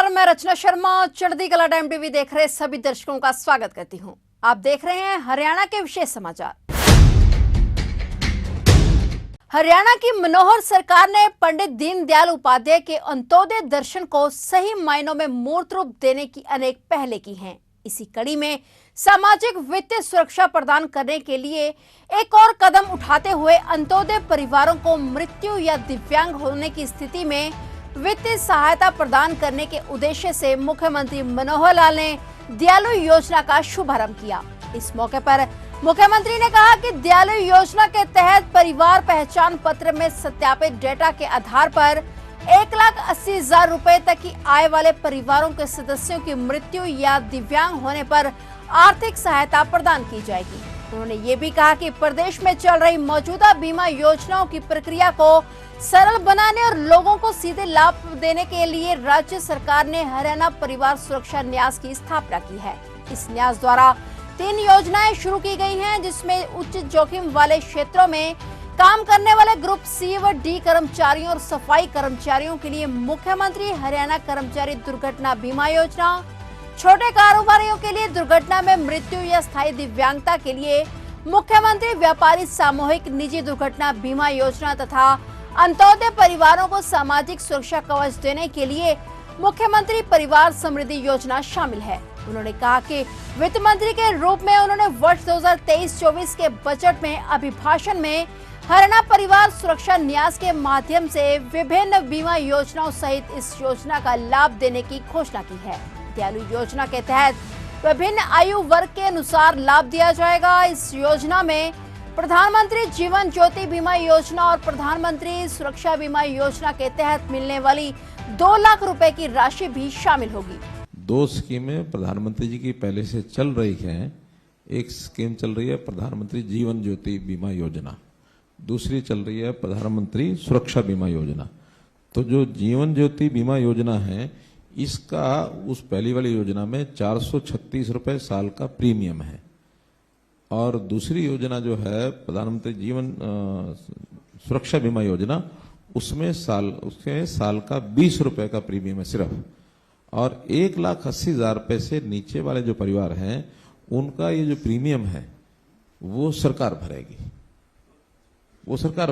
नमस्कार, मैं रचना शर्मा चढ़ती कला टाइम टीवी देख रहे सभी दर्शकों का स्वागत करती हूं। आप देख रहे हैं हरियाणा के विशेष समाचार। हरियाणा की मनोहर सरकार ने पंडित दीनदयाल उपाध्याय के अंत्योदय दर्शन को सही मायनों में मूर्त रूप देने की अनेक पहलें की हैं। इसी कड़ी में सामाजिक वित्तीय सुरक्षा प्रदान करने के लिए एक और कदम उठाते हुए अंत्योदय परिवारों को मृत्यु या दिव्यांग होने की स्थिति में वित्तीय सहायता प्रदान करने के उद्देश्य से मुख्यमंत्री मनोहर लाल ने दयालु योजना का शुभारंभ किया। इस मौके पर मुख्यमंत्री ने कहा कि दयालु योजना के तहत परिवार पहचान पत्र में सत्यापित डेटा के आधार पर 1,80,000 रुपए तक की आय वाले परिवारों के सदस्यों की मृत्यु या दिव्यांग होने पर आर्थिक सहायता प्रदान की जाएगी। उन्होंने ये भी कहा कि प्रदेश में चल रही मौजूदा बीमा योजनाओं की प्रक्रिया को सरल बनाने और लोगों को सीधे लाभ देने के लिए राज्य सरकार ने हरियाणा परिवार सुरक्षा न्यास की स्थापना की है। इस न्यास द्वारा 3 योजनाएं शुरू की गई हैं, जिसमें उच्च जोखिम वाले क्षेत्रों में काम करने वाले ग्रुप सी व डी कर्मचारियों और सफाई कर्मचारियों के लिए मुख्यमंत्री हरियाणा कर्मचारी दुर्घटना बीमा योजना, छोटे कारोबारियों के लिए दुर्घटना में मृत्यु या स्थायी दिव्यांगता के लिए मुख्यमंत्री व्यापारी सामूहिक निजी दुर्घटना बीमा योजना तथा अंत्योदय परिवारों को सामाजिक सुरक्षा कवच देने के लिए मुख्यमंत्री परिवार समृद्धि योजना शामिल है। उन्होंने कहा कि वित्त मंत्री के रूप में उन्होंने वर्ष 2023-24 के बजट में अभिभाषण में हरियाणा परिवार सुरक्षा न्यास के माध्यम से विभिन्न बीमा योजनाओं सहित इस योजना का लाभ देने की घोषणा की है। दयालु योजना के तहत विभिन्न आयु वर्ग के अनुसार लाभ दिया जाएगा। इस योजना में प्रधानमंत्री जीवन ज्योति बीमा योजना और प्रधानमंत्री सुरक्षा बीमा योजना के तहत मिलने वाली 2 लाख रुपए की राशि भी शामिल होगी। 2 स्कीमें प्रधानमंत्री जी की पहले से चल रही हैं। एक स्कीम चल रही है प्रधानमंत्री जीवन ज्योति बीमा योजना, दूसरी चल रही है प्रधानमंत्री सुरक्षा बीमा योजना। तो जो जीवन ज्योति बीमा योजना है, इसका उस पहली वाली योजना में 436 रुपए साल का प्रीमियम है और दूसरी योजना जो है प्रधानमंत्री जीवन सुरक्षा बीमा योजना, उसमें साल का 20 रुपए का प्रीमियम है सिर्फ। और 1,80,000 रुपए से नीचे वाले जो परिवार हैं, उनका ये जो प्रीमियम है वो सरकार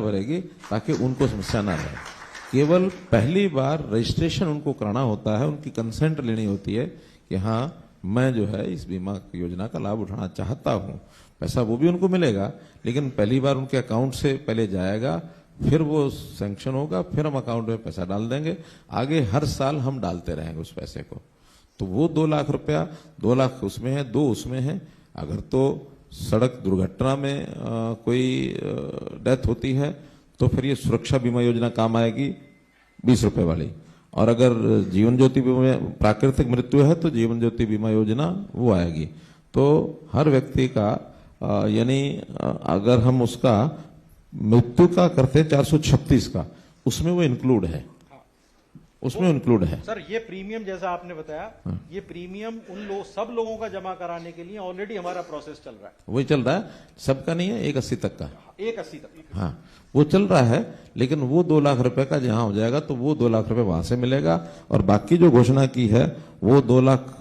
भरेगी ताकि उनको समस्या ना रहे। केवल पहली बार रजिस्ट्रेशन उनको कराना होता है, उनकी कंसेंट लेनी होती है कि हाँ मैं जो है इस बीमा योजना का लाभ उठाना चाहता हूँ। पैसा वो भी उनको मिलेगा, लेकिन पहली बार उनके अकाउंट से पहले जाएगा, फिर वो सैंक्शन होगा, फिर हम अकाउंट में पैसा डाल देंगे। आगे हर साल हम डालते रहेंगे उस पैसे को। तो वो 2 लाख रुपया, 2 लाख उसमें है, 2 उसमें है। अगर तो सड़क दुर्घटना में कोई डेथ होती है तो फिर ये सुरक्षा बीमा योजना काम आएगी 20 रुपए वाली। और अगर जीवन ज्योति बीमा प्राकृतिक मृत्यु है तो जीवन ज्योति बीमा योजना वो आएगी। तो हर व्यक्ति का यानी अगर हम उसका मृत्यु का करते हैं 436 का, उसमें वो इंक्लूड है, उसमें इंक्लूड है। सर ये प्रीमियम जैसा आपने बताया, ये प्रीमियम सब लोगों का जमा कराने के लिए ऑलरेडी हमारा प्रोसेस चल रहा है। वही चल रहा है, सबका नहीं है, 1,80 तक का। 1,80 तक, हाँ वो चल रहा है। लेकिन वो 2 लाख रुपए का जहां हो जाएगा तो वो 2 लाख रुपए वहां से मिलेगा और बाकी जो घोषणा की है वो 2 लाख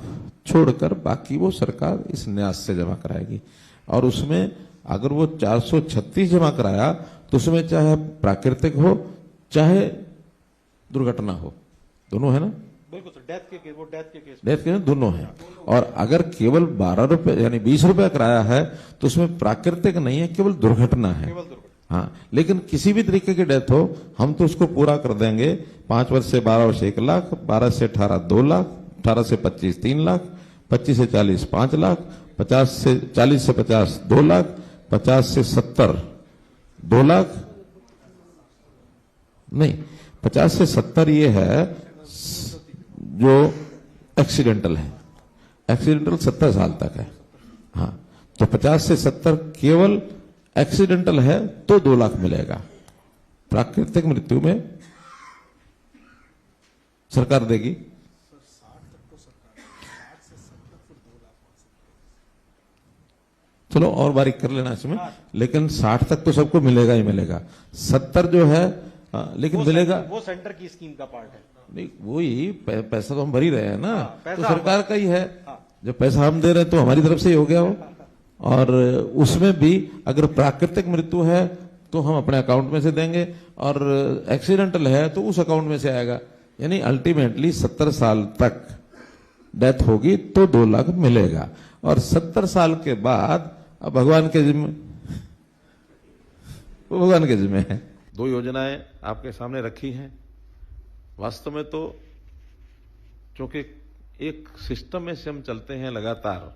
छोड़कर बाकी वो सरकार इस न्यास से जमा कराएगी। और उसमें अगर वो 436 जमा कराया तो उसमें चाहे प्राकृतिक हो चाहे दुर्घटना हो, दोनों है ना। बिल्कुल सर, डेथ के केस दोनों है। और अगर केवल 12 रुपए यानी 20 रुपए कराया है तो उसमें प्राकृतिक नहीं है, केवल दुर्घटना है। हाँ, लेकिन किसी भी तरीके की डेथ हो हम तो उसको पूरा कर देंगे। 5 वर्ष से 12 वर्ष 1 लाख, 12 से 18 2 लाख, 18 से 25 3 लाख, 25 से 40 5 लाख, 40 से 50 2 लाख, 50 से 70 2 लाख नहीं, 50 से 70 ये है जो एक्सीडेंटल है। एक्सीडेंटल 70 साल तक है। हाँ, तो 50 से 70 केवल एक्सीडेंटल है तो 2 लाख मिलेगा। प्राकृतिक मृत्यु में सरकार देगी। चलो और बारीक कर लेना इसमें, लेकिन 60 तक तो सबको मिलेगा ही मिलेगा। 70 जो है हाँ, लेकिन मिलेगा वो सेंटर की स्कीम का पार्ट है। नहीं, वही पैसा तो हम भर ही रहे हैं ना। पैसा तो सरकार का ही है। हाँ। जब पैसा हम दे रहे हैं तो हमारी तरफ से ही हो गया वो। और उसमें भी अगर प्राकृतिक मृत्यु है तो हम अपने अकाउंट में से देंगे, और एक्सीडेंटल है तो उस अकाउंट में से आएगा। यानी अल्टीमेटली 70 साल तक डेथ होगी तो 2 लाख मिलेगा, और 70 साल के बाद अब भगवान के जिम्मे, वो भगवान के जिम्मे है। 2 योजनाएं आपके सामने रखी हैं। वास्तव में तो चूंकि एक सिस्टम में से हम चलते हैं लगातार,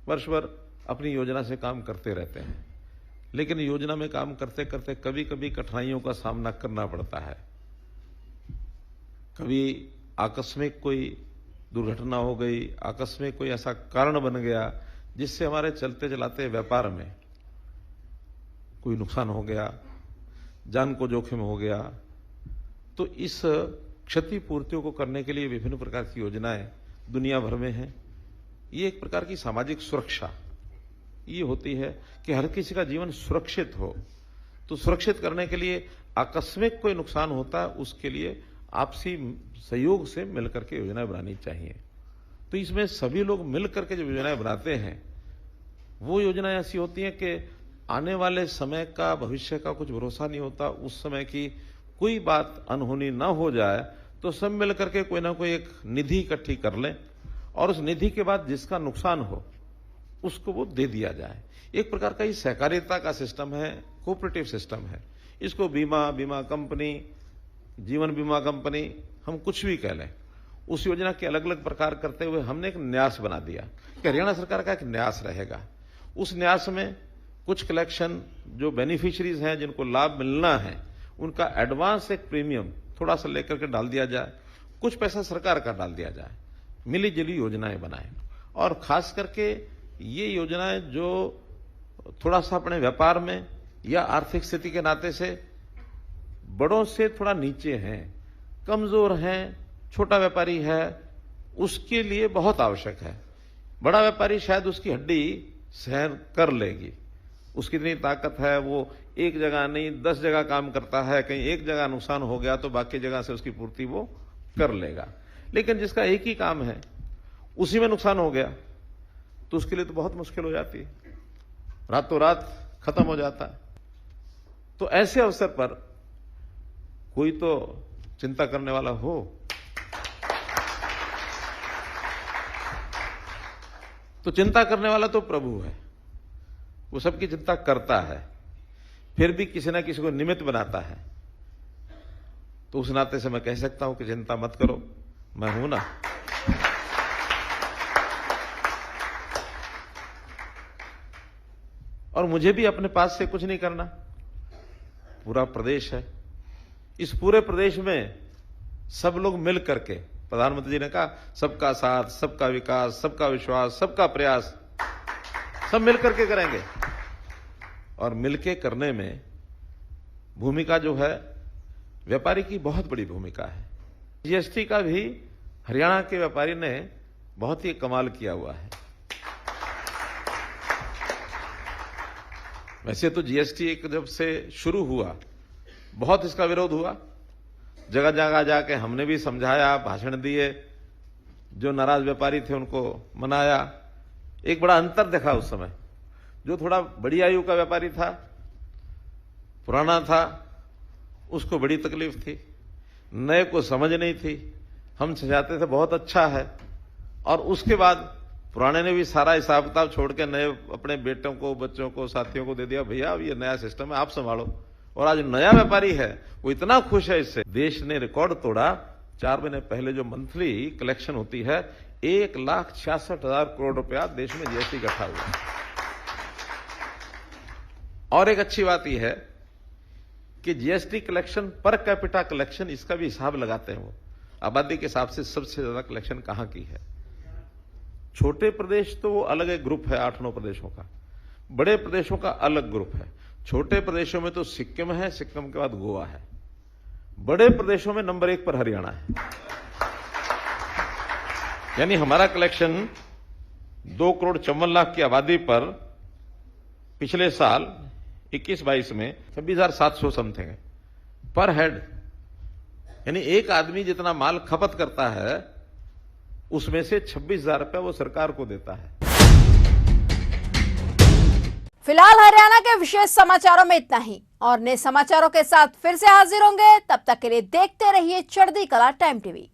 वर्ष भर अपनी योजना से काम करते रहते हैं, लेकिन योजना में काम करते करते कभी कभी कठिनाइयों का सामना करना पड़ता है। कभी आकस्मिक कोई दुर्घटना हो गई, आकस्मिक कोई ऐसा कारण बन गया जिससे हमारे चलते चलाते व्यापार में कोई नुकसान हो गया, जान को जोखिम हो गया। तो इस क्षतिपूर्तियों को करने के लिए विभिन्न प्रकार की योजनाएं दुनिया भर में हैं। ये एक प्रकार की सामाजिक सुरक्षा ये होती है कि हर किसी का जीवन सुरक्षित हो। तो सुरक्षित करने के लिए आकस्मिक कोई नुकसान होता है, उसके लिए आपसी सहयोग से मिलकर के योजनाएं बनानी चाहिए। तो इसमें सभी लोग मिलकर के जो योजनाएं बनाते हैं, वो योजनाएं ऐसी होती हैं कि आने वाले समय का, भविष्य का कुछ भरोसा नहीं होता। उस समय की कोई बात अनहोनी ना हो जाए तो सब मिलकर के कोई ना कोई एक निधि इकट्ठी कर लें, और उस निधि के बाद जिसका नुकसान हो उसको वो दे दिया जाए। एक प्रकार का ये सहकारिता का सिस्टम है, कोऑपरेटिव सिस्टम है। इसको बीमा कंपनी, जीवन बीमा कंपनी, हम कुछ भी कह लें। उस योजना के अलग अलग प्रकार करते हुए हमने एक न्यास बना दिया कि हरियाणा सरकार का एक न्यास रहेगा। उस न्यास में कुछ कलेक्शन जो बेनिफिशियरीज हैं, जिनको लाभ मिलना है, उनका एडवांस एक प्रीमियम थोड़ा सा लेकर के डाल दिया जाए, कुछ पैसा सरकार का डाल दिया जाए, मिली जुली योजनाएं बनाएं। और खास करके ये योजनाएं जो थोड़ा सा अपने व्यापार में या आर्थिक स्थिति के नाते से बड़ों से थोड़ा नीचे हैं, कमजोर हैं, छोटा व्यापारी है, उसके लिए बहुत आवश्यक है। बड़ा व्यापारी शायद उसकी हड्डी सहन कर लेगी, उसकी इतनी ताकत है, वो एक जगह नहीं 10 जगह काम करता है, कहीं एक जगह नुकसान हो गया तो बाकी जगह से उसकी पूर्ति वो कर लेगा। लेकिन जिसका एक ही काम है, उसी में नुकसान हो गया तो उसके लिए तो बहुत मुश्किल हो जाती है, रातों रात खत्म हो जाता है। तो ऐसे अवसर पर कोई तो चिंता करने वाला हो। तो चिंता करने वाला तो प्रभु है, वो सबकी चिंता करता है, फिर भी किसी ना किसी को निमित्त बनाता है। तो उस नाते से मैं कह सकता हूं कि चिंता मत करो, मैं हूं ना। और मुझे भी अपने पास से कुछ नहीं करना, पूरा प्रदेश है, इस पूरे प्रदेश में सब लोग मिल करके, प्रधानमंत्री जी ने कहा सबका साथ, सबका विकास, सबका विश्वास, सबका प्रयास, सब मिल करके करेंगे। और मिलके करने में भूमिका जो है व्यापारी की बहुत बड़ी भूमिका है। जीएसटी का भी हरियाणा के व्यापारी ने बहुत ही कमाल किया हुआ है। वैसे तो जीएसटी एक जब से शुरू हुआ बहुत इसका विरोध हुआ, जगह जगह जाके हमने भी समझाया, भाषण दिए, जो नाराज व्यापारी थे उनको मनाया। एक बड़ा अंतर देखा उस समय, जो थोड़ा बड़ी आयु का व्यापारी था, पुराना था, उसको बड़ी तकलीफ थी, नए को समझ नहीं थी। हम समझाते थे बहुत अच्छा है, और उसके बाद पुराने ने भी सारा हिसाब किताब छोड़ के नए अपने बेटों को, बच्चों को, साथियों को दे दिया, भैया अब ये नया सिस्टम है, आप संभालो। और आज नया व्यापारी है वो इतना खुश है इससे। देश ने रिकॉर्ड तोड़ा, 4 महीने पहले जो मंथली कलेक्शन होती है 1,66,000 करोड़ रुपया देश में जीएसटी इकट्ठा हुआ। और एक अच्छी बात यह है कि GST collection per capita collection, इसका भी हिसाब लगाते हैं वो, आबादी के हिसाब से सबसे ज्यादा कलेक्शन कहां की है। छोटे प्रदेश तो वो अलग एक ग्रुप है 8-9 प्रदेशों का, बड़े प्रदेशों का अलग ग्रुप है। छोटे प्रदेशों में तो सिक्किम है, सिक्किम के बाद गोवा है, बड़े प्रदेशों में नंबर 1 पर हरियाणा है। यानी हमारा कलेक्शन 2,54,00,000 की आबादी पर पिछले साल 21-22 में 26,700 समथिंग है, पर हेड, यानी एक आदमी जितना माल खपत करता है उसमें से 26,000 रुपए वो सरकार को देता है। फिलहाल हरियाणा के विशेष समाचारों में इतना ही, और नए समाचारों के साथ फिर से हाजिर होंगे। तब तक के लिए देखते रहिए चढ़ती कला टाइम टीवी।